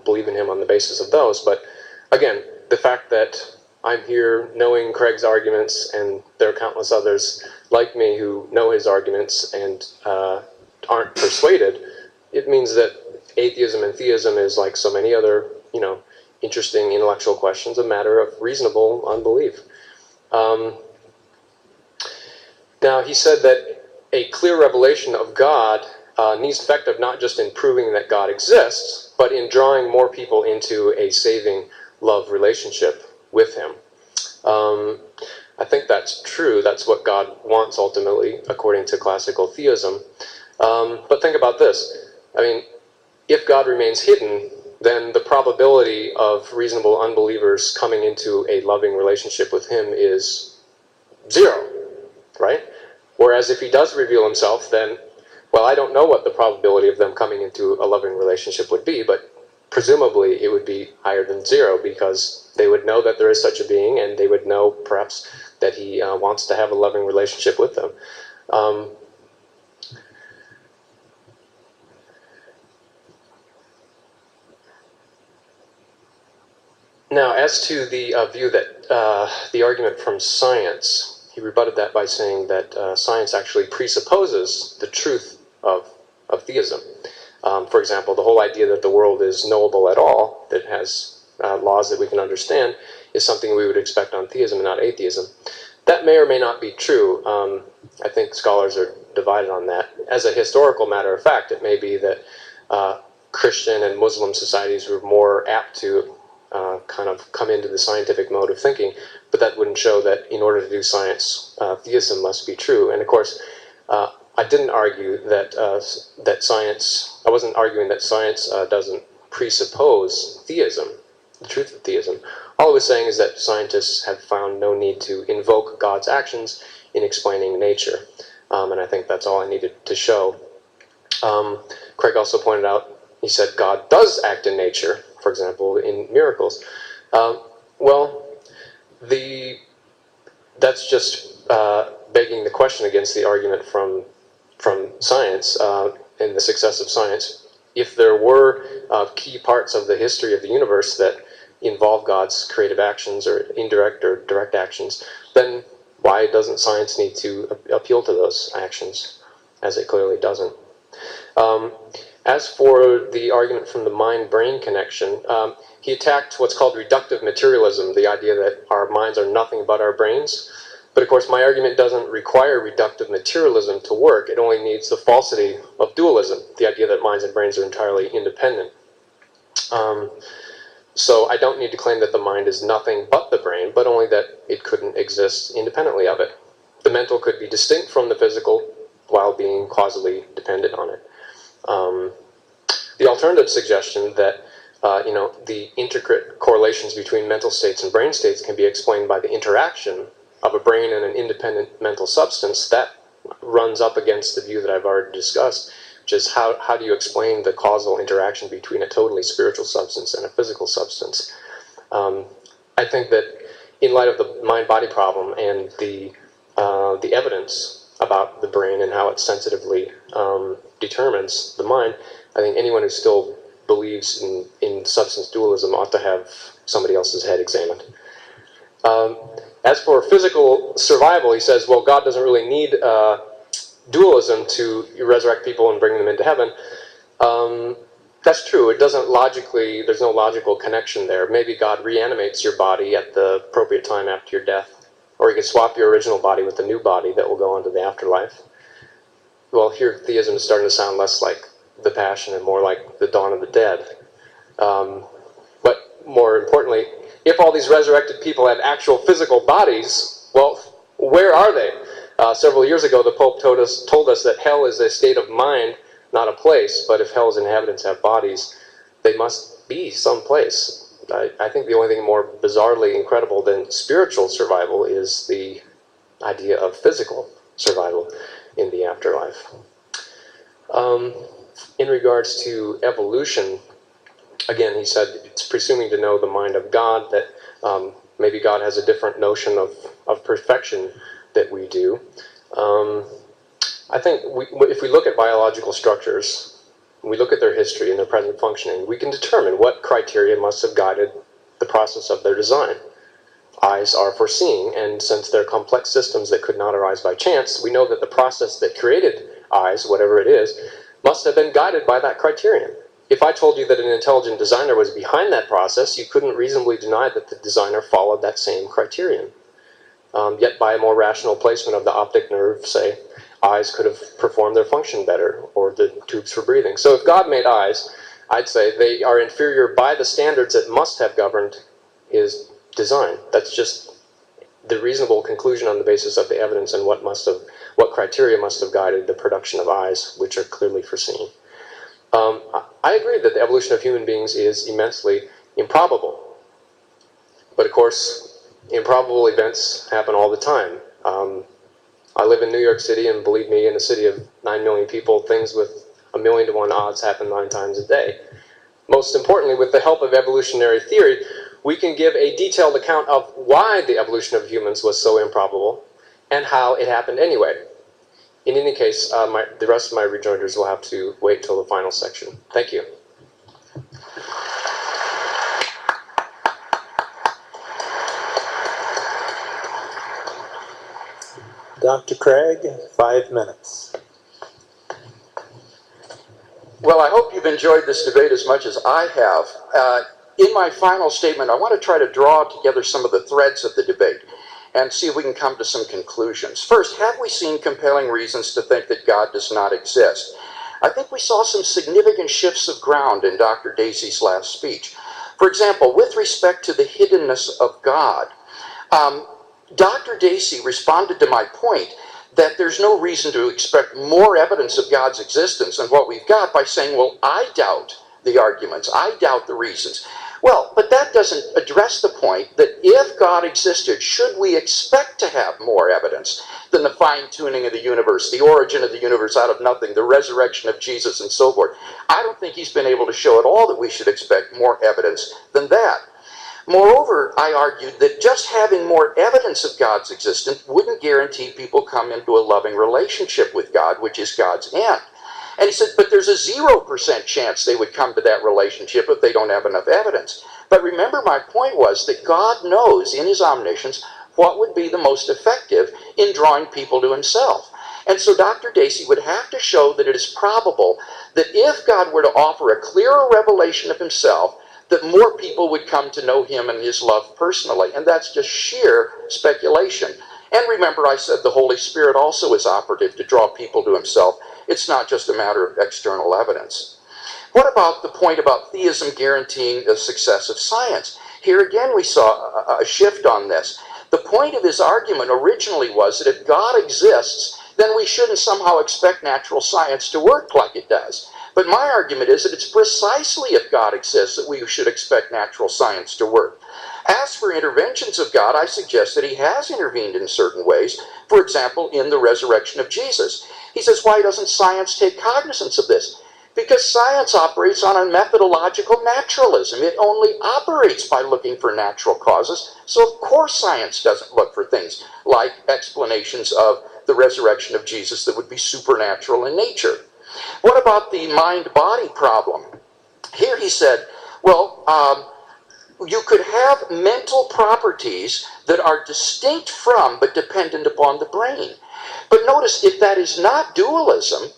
believe in him on the basis of those. But again, the fact that I'm here knowing Craig's arguments, and there are countless others like me who know his arguments and aren't persuaded, it means that atheism and theism is, like so many other, interesting intellectual questions, a matter of reasonable unbelief. Now, he said that a clear revelation of God needs effective not just in proving that God exists, but in drawing more people into a saving love relationship with him. I think that's true. That's what God wants ultimately, according to classical theism. But think about this. I mean, if God remains hidden, then the probability of reasonable unbelievers coming into a loving relationship with him is 0, right? Whereas if he does reveal himself, then, well, I don't know what the probability of them coming into a loving relationship would be, but presumably it would be higher than 0, because they would know that there is such a being, and they would know perhaps that he wants to have a loving relationship with them. Now, as to the view that the argument from science, he rebutted that by saying that science actually presupposes the truth of theism. For example, the whole idea that the world is knowable at all, that has laws that we can understand, is something we would expect on theism and not atheism. That may or may not be true. I think scholars are divided on that. As a historical matter of fact, it may be that Christian and Muslim societies were more apt to kind of come into the scientific mode of thinking, but that wouldn't show that in order to do science, theism must be true. And of course, I didn't argue that science, I wasn't arguing that science doesn't presuppose theism, the truth of theism. All I was saying is that scientists have found no need to invoke God's actions in explaining nature. And I think that's all I needed to show. Craig also pointed out, he said God does act in nature, for example, in miracles. Well, that's just begging the question against the argument from science and the success of science. If there were key parts of the history of the universe that involve God's creative actions or indirect or direct actions, then why doesn't science need to appeal to those actions, as it clearly doesn't? As for the argument from the mind-brain connection, he attacked what's called reductive materialism, the idea that our minds are nothing but our brains. But of course, my argument doesn't require reductive materialism to work. It only needs the falsity of dualism, the idea that minds and brains are entirely independent. So I don't need to claim that the mind is nothing but the brain, but only that it couldn't exist independently of it. The mental could be distinct from the physical while being causally dependent on it. The alternative suggestion that the intricate correlations between mental states and brain states can be explained by the interaction of a brain and an independent mental substance, that runs up against the view that I've already discussed, which is how do you explain the causal interaction between a totally spiritual substance and a physical substance? I think that in light of the mind-body problem and the evidence about the brain and how it sensitively determines the mind, I think anyone who still believes in substance dualism ought to have somebody else's head examined. As for physical survival, he says, well, God doesn't really need dualism to resurrect people and bring them into heaven. That's true. It doesn't logically, there's no logical connection there. Maybe God reanimates your body at the appropriate time after your death, or you can swap your original body with a new body that will go on to the afterlife. Well, here theism is starting to sound less like the Passion and more like the dawn of the dead. But more importantly, if all these resurrected people had actual physical bodies, well, where are they? Several years ago, the Pope told us that hell is a state of mind, not a place. But if hell's inhabitants have bodies, they must be someplace. I think the only thing more bizarrely incredible than spiritual survival is the idea of physical survival in the afterlife. In regards to evolution, again, he said it's presuming to know the mind of God, that maybe God has a different notion of perfection that we do. I think if we look at biological structures, we look at their history and their present functioning, we can determine what criteria must have guided the process of their design. Eyes are for seeing, and since they're complex systems that could not arise by chance, we know that the process that created eyes, whatever it is, must have been guided by that criterion. If I told you that an intelligent designer was behind that process, you couldn't reasonably deny that the designer followed that same criterion. Yet by a more rational placement of the optic nerve, say, eyes could have performed their function better, or the tubes for breathing. So if God made eyes, I'd say they are inferior by the standards that must have governed his design. That's just the reasonable conclusion on the basis of the evidence and what criteria must have guided the production of eyes, which are clearly foreseen. I agree that the evolution of human beings is immensely improbable. But of course, improbable events happen all the time. I live in New York City, and believe me, in a city of 9 million people, things with 1,000,000 to 1 odds happen 9 times a day. Most importantly, with the help of evolutionary theory, we can give a detailed account of why the evolution of humans was so improbable and how it happened anyway. In any case, the rest of my rejoinders will have to wait till the final section. Thank you. Dr. Craig, 5 minutes. Well, I hope you've enjoyed this debate as much as I have. In my final statement, I want to try to draw together some of the threads of the debate and see if we can come to some conclusions. First, have we seen compelling reasons to think that God does not exist? I think we saw some significant shifts of ground in Dr. Dacey's last speech. For example, with respect to the hiddenness of God, Dr. Dacey responded to my point that there's no reason to expect more evidence of God's existence than what we've got by saying, well, I doubt the arguments, I doubt the reasons. Well, but that doesn't address the point that if God existed, should we expect to have more evidence than the fine-tuning of the universe, the origin of the universe out of nothing, the resurrection of Jesus, and so forth? I don't think he's been able to show at all that we should expect more evidence than that. Moreover, I argued that just having more evidence of God's existence wouldn't guarantee people come into a loving relationship with God, which is God's end. And he said, but there's a 0% chance they would come to that relationship if they don't have enough evidence. But remember, my point was that God knows in his omniscience what would be the most effective in drawing people to himself. And so Dr. Dacey would have to show that it is probable that if God were to offer a clearer revelation of himself, that more people would come to know him and his love personally. And that's just sheer speculation. And remember, I said the Holy Spirit also is operative to draw people to himself. It's not just a matter of external evidence. What about the point about theism guaranteeing the success of science? Here again we saw a shift on this. The point of his argument originally was that if God exists, then we shouldn't somehow expect natural science to work like it does. But my argument is that it's precisely if God exists that we should expect natural science to work. As for interventions of God, I suggest that he has intervened in certain ways. For example, in the resurrection of Jesus. He says, why doesn't science take cognizance of this? Because science operates on a methodological naturalism. It only operates by looking for natural causes. So of course science doesn't look for things like explanations of the resurrection of Jesus that would be supernatural in nature. What about the mind-body problem? Here he said, well, you could have mental properties that are distinct from but dependent upon the brain. But notice, if that is not dualism,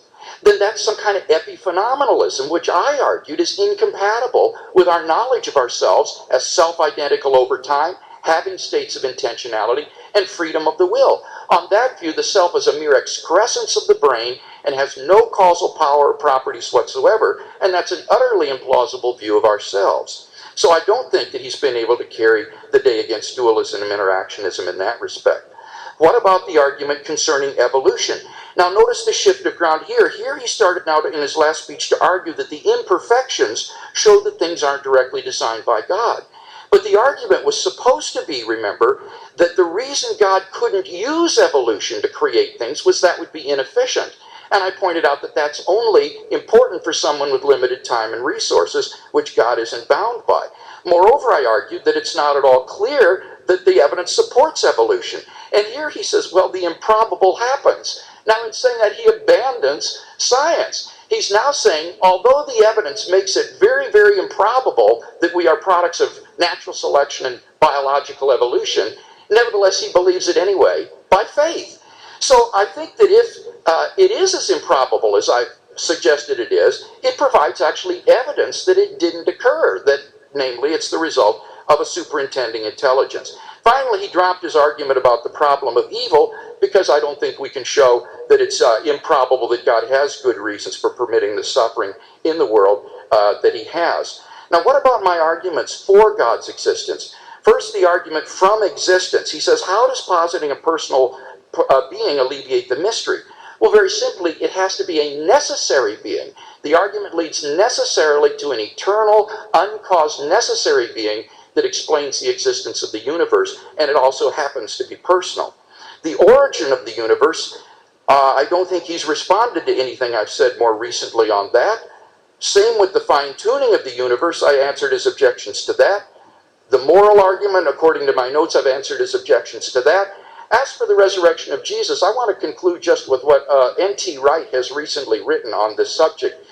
then that's some kind of epiphenomenalism, which I argued is incompatible with our knowledge of ourselves as self-identical over time, having states of intentionality, and freedom of the will. On that view, the self is a mere excrescence of the brain and has no causal power or properties whatsoever, and that's an utterly implausible view of ourselves. So I don't think that he's been able to carry the day against dualism and interactionism in that respect. What about the argument concerning evolution? Now notice the shift of ground here. Here he started now in his last speech to argue that the imperfections show that things aren't directly designed by God. But the argument was supposed to be, remember, that the reason God couldn't use evolution to create things was that would be inefficient. And I pointed out that that's only important for someone with limited time and resources, which God isn't bound by. Moreover, I argued that it's not at all clear that the evidence supports evolution. And here he says, well, the improbable happens. Now, in saying that, he abandons science. He's now saying, although the evidence makes it very, very improbable that we are products of natural selection and biological evolution, nevertheless he believes it anyway by faith. So I think that if it is as improbable as I've suggested it is, it provides actually evidence that it didn't occur, that namely it's the result of a superintending intelligence. Finally, he dropped his argument about the problem of evil because I don't think we can show that it's improbable that God has good reasons for permitting the suffering in the world that he has. Now, what about my arguments for God's existence? First, the argument from existence. He says, how does positing a personal being alleviate the mystery? Well, very simply, it has to be a necessary being. The argument leads necessarily to an eternal, uncaused, necessary being that explains the existence of the universe, and it also happens to be personal. The origin of the universe, I don't think he's responded to anything I've said more recently on that. Same with the fine-tuning of the universe, I answered his objections to that. The moral argument, according to my notes, I've answered his objections to that. As for the resurrection of Jesus, I want to conclude just with what N.T. Wright has recently written on this subject.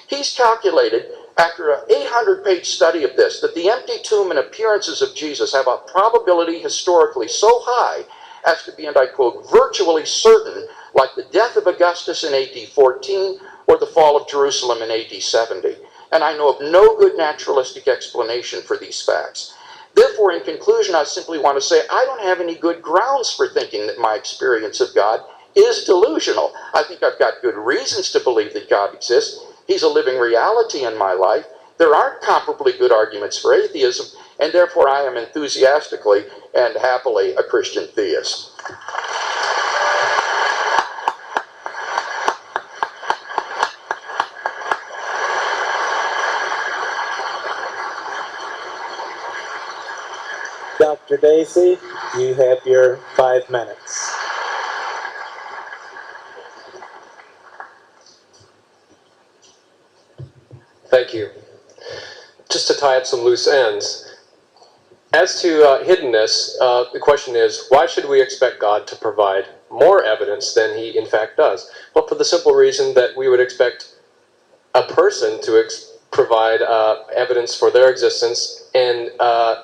He's calculated, after an 800-page study of this, that the empty tomb and appearances of Jesus have a probability historically so high as to be, and I quote, virtually certain, like the death of Augustus in AD 14 or the fall of Jerusalem in AD 70. And I know of no good naturalistic explanation for these facts. Therefore, in conclusion, I simply want to say I don't have any good grounds for thinking that my experience of God is delusional. I think I've got good reasons to believe that God exists. He's a living reality in my life. There aren't comparably good arguments for atheism, and therefore I am enthusiastically and happily a Christian theist. Dr. Dacey, you have your 5 minutes. Thank you. Just to tie up some loose ends, as to hiddenness, the question is, why should we expect God to provide more evidence than he in fact does? Well, for the simple reason that we would expect a person to provide evidence for their existence and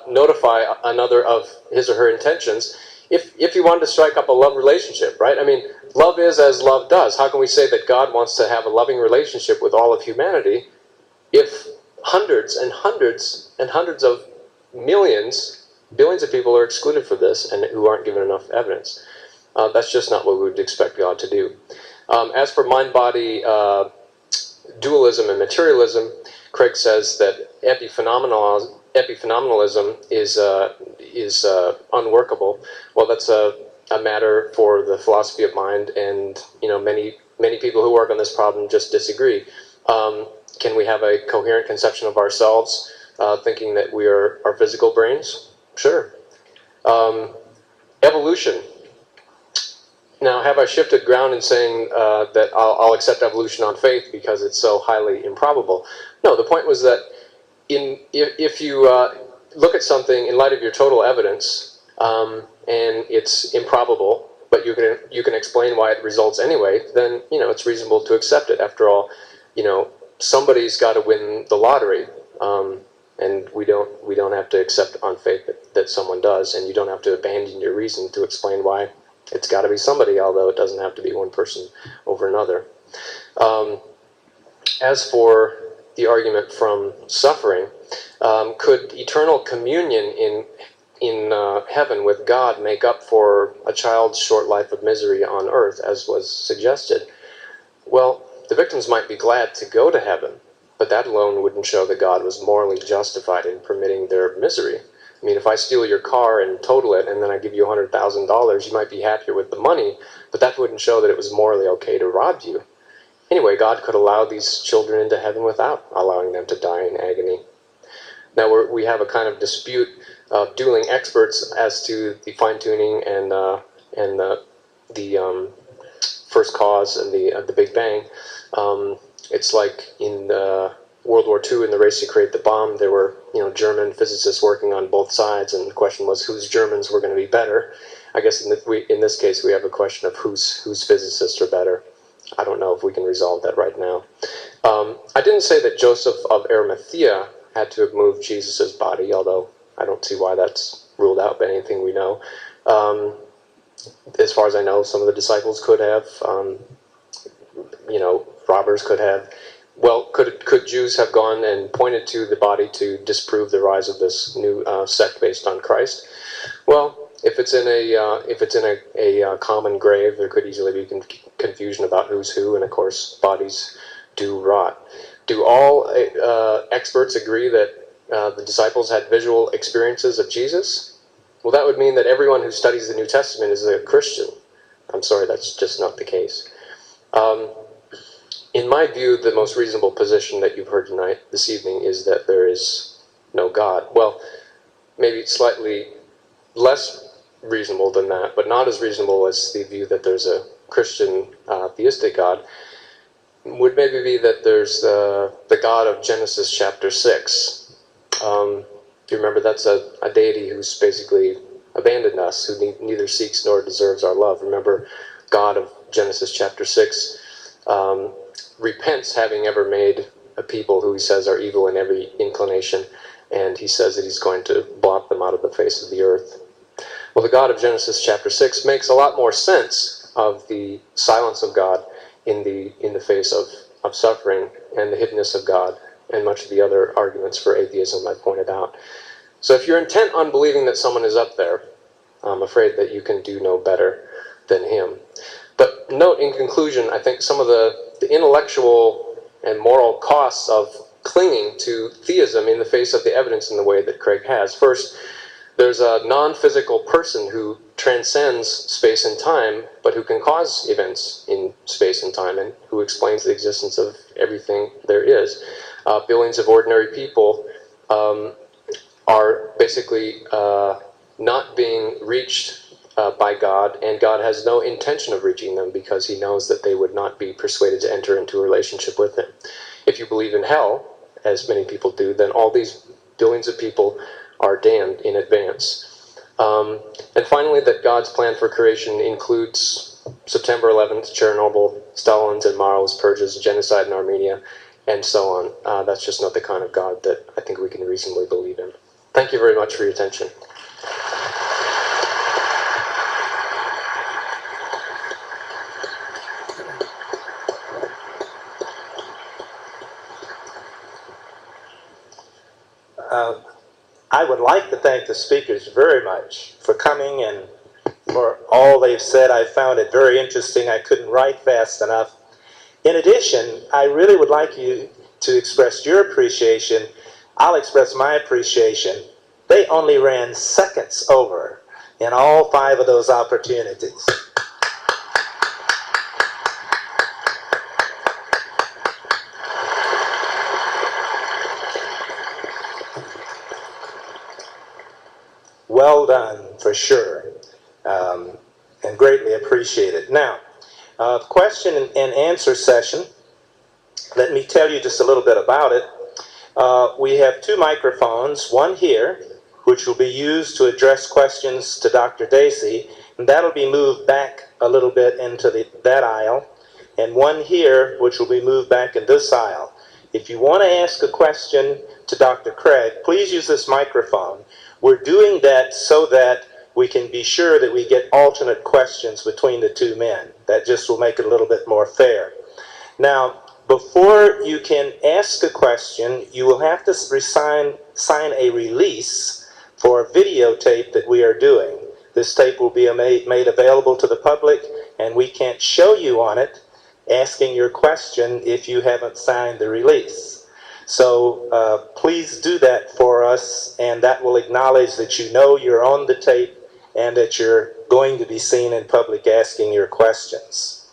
notify another of his or her intentions if you wanted to strike up a love relationship, right? I mean, love is as love does. How can we say that God wants to have a loving relationship with all of humanity if hundreds and hundreds and hundreds of billions of people are excluded from this and who aren't given enough evidence? That's just not what we would expect God to do. As for mind-body dualism and materialism, Craig says that epiphenomenalism is unworkable. Well, that's a matter for the philosophy of mind, and many people who work on this problem just disagree. Can we have a coherent conception of ourselves, thinking that we are our physical brains? Sure. Evolution. Now, have I shifted ground in saying that I'll accept evolution on faith because it's so highly improbable? No, the point was that if you look at something in light of your total evidence and it's improbable, but you can explain why it results anyway, then it's reasonable to accept it. After all, somebody's got to win the lottery, and we don't have to accept on faith that someone does, and you don't have to abandon your reason to explain why. It's got to be somebody, although it doesn't have to be one person over another. As for the argument from suffering, could eternal communion in heaven with God make up for a child's short life of misery on earth, as was suggested? Well, the victims might be glad to go to heaven, but that alone wouldn't show that God was morally justified in permitting their misery. I mean, if I steal your car and total it, and then I give you $100,000, you might be happier with the money, but that wouldn't show that it was morally okay to rob you. Anyway, God could allow these children into heaven without allowing them to die in agony. Now, we have a kind of dispute of dueling experts as to the fine-tuning and the first cause and the Big Bang. It's like in World War II, in the race to create the bomb, there were German physicists working on both sides, and the question was whose Germans were going to be better. I guess in this case we have a question of whose physicists are better. I don't know if we can resolve that right now. I didn't say that Joseph of Arimathea had to have moved Jesus' body, although I don't see why that's ruled out by anything we know. As far as I know, some of the disciples could have, robbers could have. Well, could Jews have gone and pointed to the body to disprove the rise of this new sect based on Christ? Well, if it's in a common grave, there could easily be confusion about who's who, and of course, bodies do rot. Do all experts agree that the disciples had visual experiences of Jesus? Well, that would mean that everyone who studies the New Testament is a Christian. I'm sorry, that's just not the case. In my view, the most reasonable position that you've heard this evening, is that there is no God. Well, maybe slightly less reasonable than that, but not as reasonable as the view that there's a Christian theistic God, would maybe be that there's the God of Genesis chapter 6. You remember, that's a deity who's basically abandoned us, who neither seeks nor deserves our love. Remember, God of Genesis chapter 6 repents having ever made a people who he says are evil in every inclination, and he says that he's going to blot them out of the face of the earth. Well, the God of Genesis chapter 6 makes a lot more sense of the silence of God in the face of suffering, and the hiddenness of God, and much of the other arguments for atheism I pointed out. So if you're intent on believing that someone is up there, I'm afraid that you can do no better than him. But note, in conclusion, I think some of the intellectual and moral costs of clinging to theism in the face of the evidence in the way that Craig has. First, there's a non-physical person who transcends space and time, but who can cause events in space and time, and who explains the existence of everything there is. Billions of ordinary people are basically not being reached by God, and God has no intention of reaching them, because he knows that they would not be persuaded to enter into a relationship with him. If you believe in hell, as many people do, then all these billions of people are damned in advance. And finally, that God's plan for creation includes September 11th, Chernobyl, Stalin's and Mao's purges, genocide in Armenia, and so on. That's just not the kind of God that I think we can reasonably believe in. Thank you very much for your attention. I would like to thank the speakers very much for coming and for all they've said. I found it very interesting. I couldn't write fast enough. In addition, I really would like you to express your appreciation. I'll express my appreciation. They only ran seconds over in all 5 of those opportunities. Well done, for sure, and greatly appreciated. Now, question and answer session. Let me tell you just a little bit about it. We have 2 microphones, one here, which will be used to address questions to Dr. Dacey, and that'll be moved back a little bit into that aisle, and one here, which will be moved back in this aisle. If you want to ask a question to Dr. Craig, please use this microphone. We're doing that so that we can be sure that we get alternate questions between the 2 men. That just will make it a little bit more fair. Now, before you can ask a question, you will have to sign a release for a videotape that we are doing. This tape will be made available to the public, and we can't show you on it asking your question if you haven't signed the release. So please do that for us, and that will acknowledge that you know you're on the tape and that you're going to be seen in public asking your questions.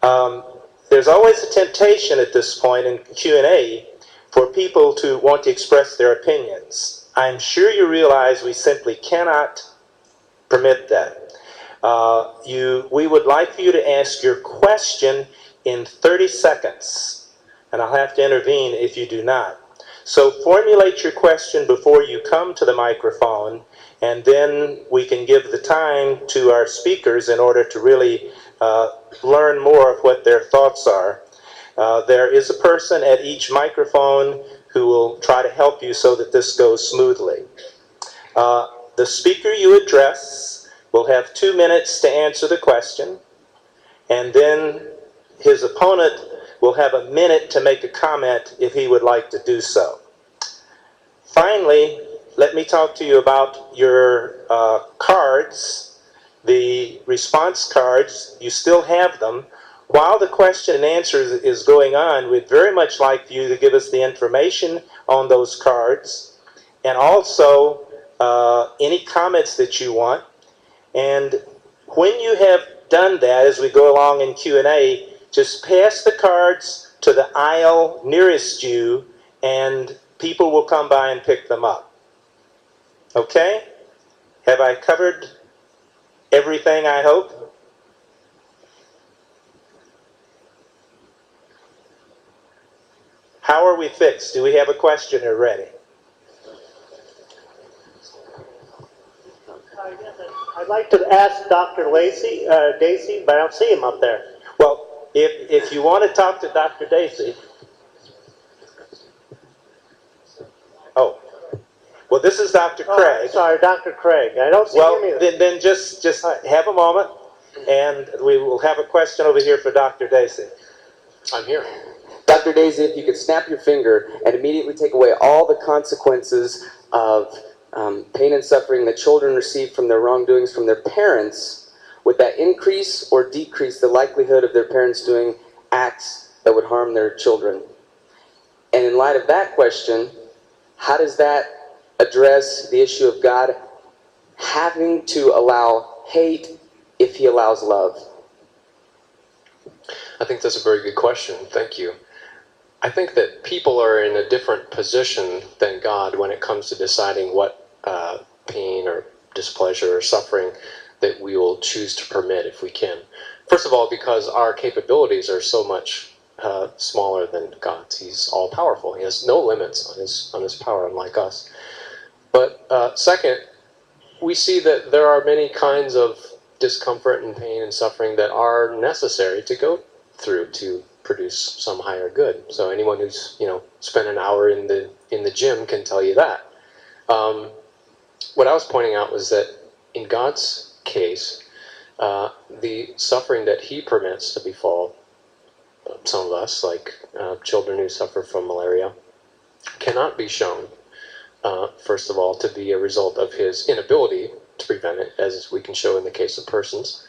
There's always a temptation at this point in Q&A for people to want to express their opinions. I'm sure you realize we simply cannot permit that. We would like for you to ask your question in 30 seconds. And I'll have to intervene if you do not. So formulate your question before you come to the microphone, and then we can give the time to our speakers in order to really learn more of what their thoughts are. There is a person at each microphone who will try to help you so that this goes smoothly. The speaker you address will have 2 minutes to answer the question, and then his opponent will have a minute to make a comment if he would like to do so. Finally, let me talk to you about your cards, the response cards. You still have them. While the question and answer is going on, we'd very much like you to give us the information on those cards, and also any comments that you want. And when you have done that, as we go along in Q&A, just pass the cards to the aisle nearest you, and people will come by and pick them up. Okay? Have I covered everything, I hope? How are we fixed? Do we have a questioner ready? I'd like to ask Dr. Dacey, but I don't see him up there. Well, if you want to talk to Dr. Dacey. Oh. Well, this is Dr. Craig. Sorry, Dr. Craig. I don't see him either. Then just have a moment, and we will have a question over here for Dr. Dacey. I'm here. Dr. Dacey, if you could snap your finger and immediately take away all the consequences of pain and suffering that children receive from their wrongdoings from their parents, would that increase or decrease the likelihood of their parents doing acts that would harm their children? And in light of that question, how does that address the issue of God having to allow hate if he allows love? I think that's a very good question. Thank you. I think that people are in a different position than God when it comes to deciding what pain or displeasure or suffering that we will choose to permit if we can. First of all, because our capabilities are so much smaller than God's. He's all-powerful. He has no limits on his power, unlike us. But second, we see that there are many kinds of discomfort and pain and suffering that are necessary to go through to produce some higher good. So anyone who's spent an hour in the gym can tell you that. What I was pointing out was that in God's case, the suffering that he permits to befall some of us, like children who suffer from malaria, cannot be shown, first of all, to be a result of his inability to prevent it, as we can show in the case of persons,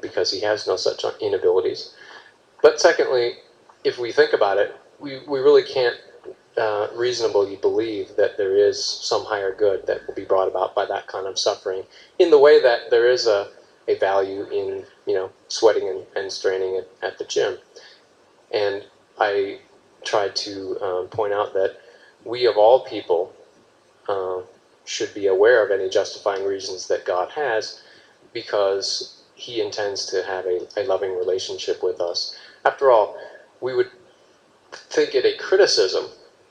because he has no such inabilities. But secondly, if we think about it, we really can't reasonably believe that there is some higher good that will be brought about by that kind of suffering, in the way that there is a value in sweating and straining at the gym. And I tried to point out that we of all people should be aware of any justifying reasons that God has, because he intends to have a loving relationship with us. After all, we would think it a criticism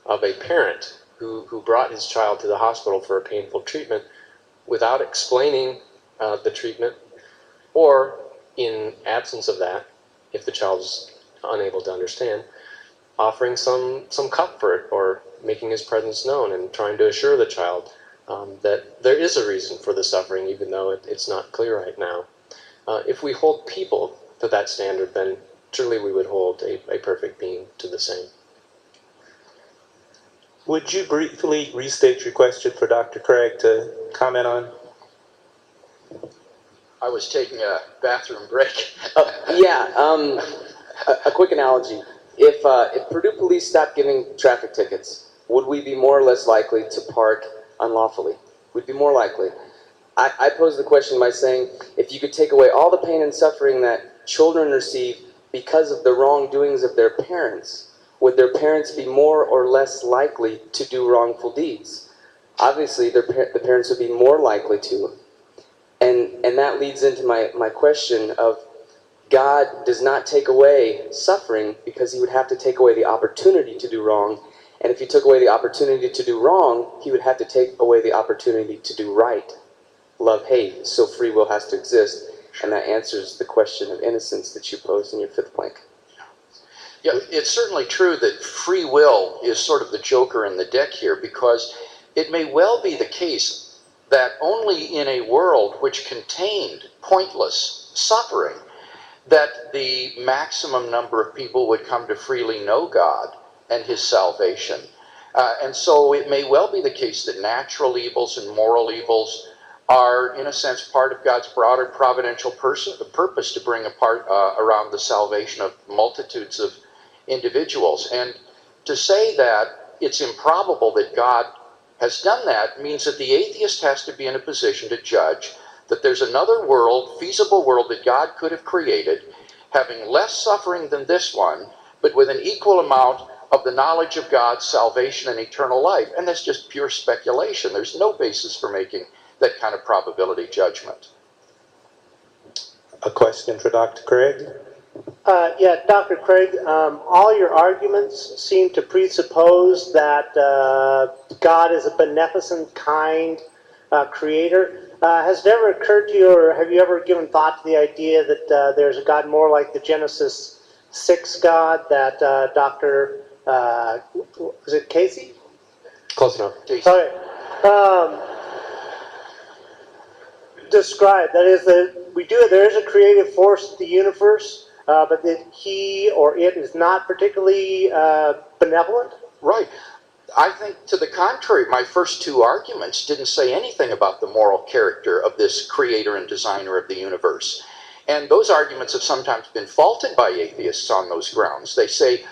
of a parent who brought his child to the hospital for a painful treatment without explaining the treatment, or in absence of that, if the child is unable to understand, offering some comfort or making his presence known and trying to assure the child that there is a reason for the suffering, even though it's not clear right now. If we hold people to that standard, then surely we would hold a perfect being to the same. Would you briefly restate your question for Dr. Craig to comment on? I was taking a bathroom break. A quick analogy. If Purdue police stopped giving traffic tickets, would we be more or less likely to park unlawfully? We'd be more likely. I pose the question by saying, if you could take away all the pain and suffering that children receive because of the wrongdoings of their parents, would their parents be more or less likely to do wrongful deeds? Obviously, the parents would be more likely to. And that leads into my question of, God does not take away suffering because he would have to take away the opportunity to do wrong. And if he took away the opportunity to do wrong, he would have to take away the opportunity to do right. Love, hate, so free will has to exist. and that answers the question of innocence that you posed in your fifth plank. Yeah, it's certainly true that free will is sort of the joker in the deck here, because it may well be the case that only in a world which contained pointless suffering that the maximum number of people would come to freely know God and his salvation. And so it may well be the case that natural evils and moral evils are, in a sense, part of God's broader providential purpose to bring around the salvation of multitudes of individuals. And to say that it's improbable that God has done that means that the atheist has to be in a position to judge that there's another world, feasible world, that God could have created, having less suffering than this one, but with an equal amount of the knowledge of God's salvation and eternal life. And that's just pure speculation. There's no basis for making that kind of probability judgment. A question for Dr. Craig? Yeah, Dr. Craig, all your arguments seem to presuppose that God is a beneficent, kind creator. Has it ever occurred to you, or have you ever given thought to the idea that there's a God more like the Genesis 6 God that Dr. Was it Casey? Close enough. Okay. Describe, that is, that there is a creative force in the universe, but that he or it is not particularly benevolent? Right. I think, to the contrary, my first two arguments didn't say anything about the moral character of this creator and designer of the universe. And those arguments have sometimes been faulted by atheists on those grounds. They say,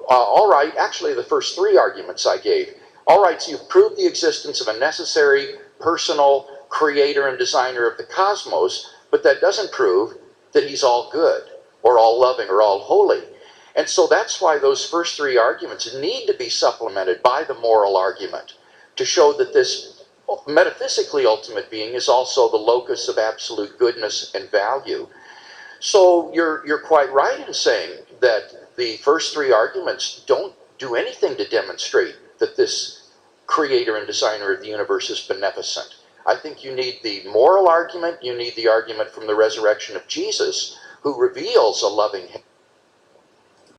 all right, actually the first three arguments I gave, all right, so you've proved the existence of a necessary, personal creator and designer of the cosmos, but that doesn't prove that he's all good, or all loving, or all holy. And so that's why those first three arguments need to be supplemented by the moral argument to show that this metaphysically ultimate being is also the locus of absolute goodness and value. So you're quite right in saying that the first three arguments don't do anything to demonstrate that this creator and designer of the universe is beneficent. I think you need the moral argument, you need the argument from the resurrection of Jesus, who reveals a loving